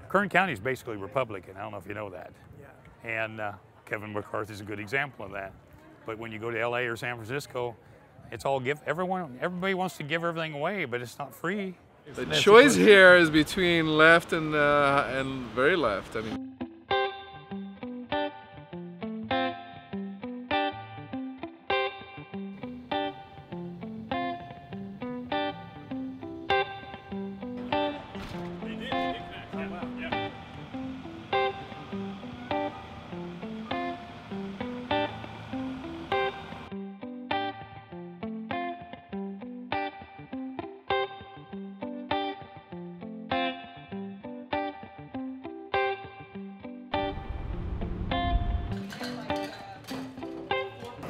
Kern County is basically Republican. I don't know if you know that. Yeah. And Kevin McCarthy is a good example of that. But when you go to LA or San Francisco, it's all everybody wants to give everything away, but it's not free. The choice here is between left and very left. I mean.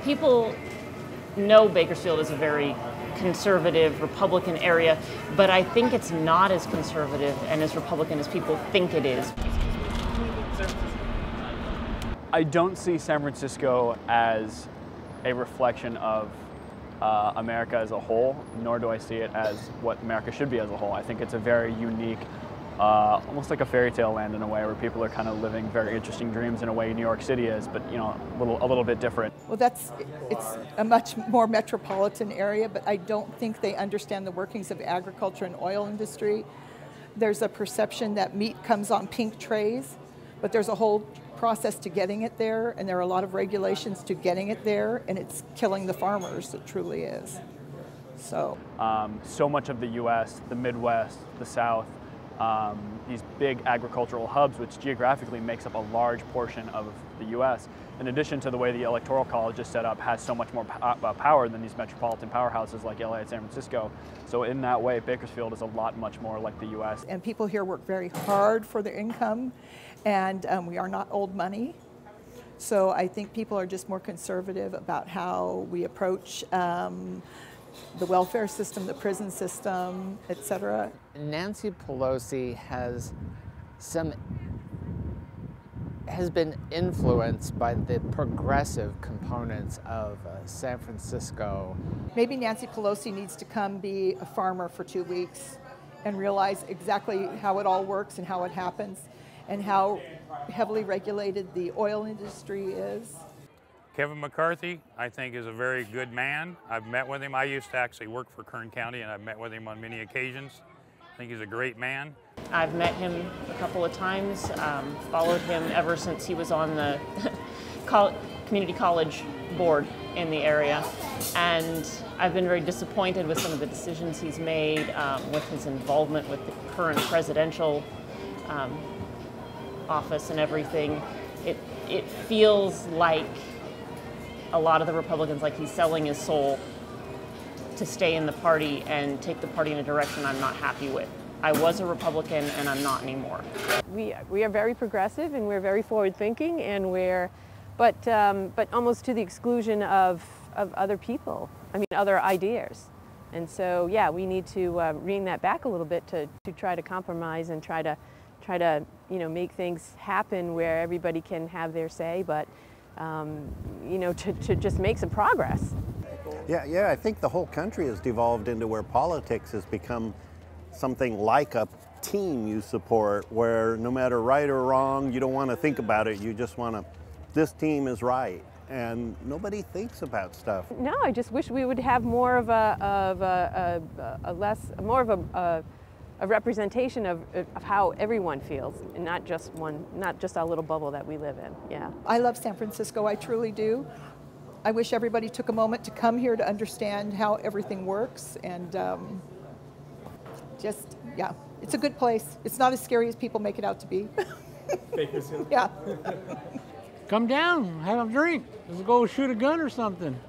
People know Bakersfield is a very conservative Republican area, but I think it's not as conservative and as Republican as people think it is. I don't see San Francisco as a reflection of America as a whole, nor do I see it as what America should be as a whole. I think it's a very unique, almost like a fairy tale land in a way, where people are kind of living very interesting dreams in a way New York City is, but you know, a little bit different. Well, it's a much more metropolitan area, but I don't think they understand the workings of agriculture and oil industry. There's a perception that meat comes on pink trays, but there's a whole process to getting it there, and there are a lot of regulations to getting it there, and it's killing the farmers. It truly is. So much of the U.S., the Midwest, the South, these big agricultural hubs, which geographically makes up a large portion of the U.S., in addition to the way the Electoral College is set up, has so much more power than these metropolitan powerhouses like LA and San Francisco. So in that way, Bakersfield is a lot much more like the U.S. And people here work very hard for their income, and we are not old money. So I think people are just more conservative about how we approach the welfare system, the prison system, etc. Nancy Pelosi has been influenced by the progressive components of San Francisco. Maybe Nancy Pelosi needs to come be a farmer for 2 weeks and realize exactly how it all works and how it happens and how heavily regulated the oil industry is. Kevin McCarthy, I think, is a very good man. I've met with him. I used to actually work for Kern County, and I've met with him on many occasions. I think he's a great man. I've met him a couple of times, followed him ever since he was on the community college board in the area, and I've been very disappointed with some of the decisions he's made, with his involvement with the current presidential office and everything. It feels like a lot of the Republicans, like he's selling his soul to stay in the party and take the party in a direction I'm not happy with. I was a Republican and I'm not anymore. We are very progressive and we're very forward-thinking, and but almost to the exclusion of other people. I mean, other ideas. And so, yeah, we need to rein that back a little bit to try to compromise and try to make things happen where everybody can have their say, but to just make some progress. Yeah, I think the whole country has devolved into where politics has become something like a team you support, where no matter right or wrong, you don't want to think about it. You just want to, this team is right, and nobody thinks about stuff. No, I just wish we would have more of a representation of how everyone feels, and not just our little bubble that we live in. Yeah. I love San Francisco, I truly do. I wish everybody took a moment to come here to understand how everything works, and yeah, it's a good place. It's not as scary as people make it out to be. Bakersfield? Yeah. Come down, have a drink. Let's go shoot a gun or something.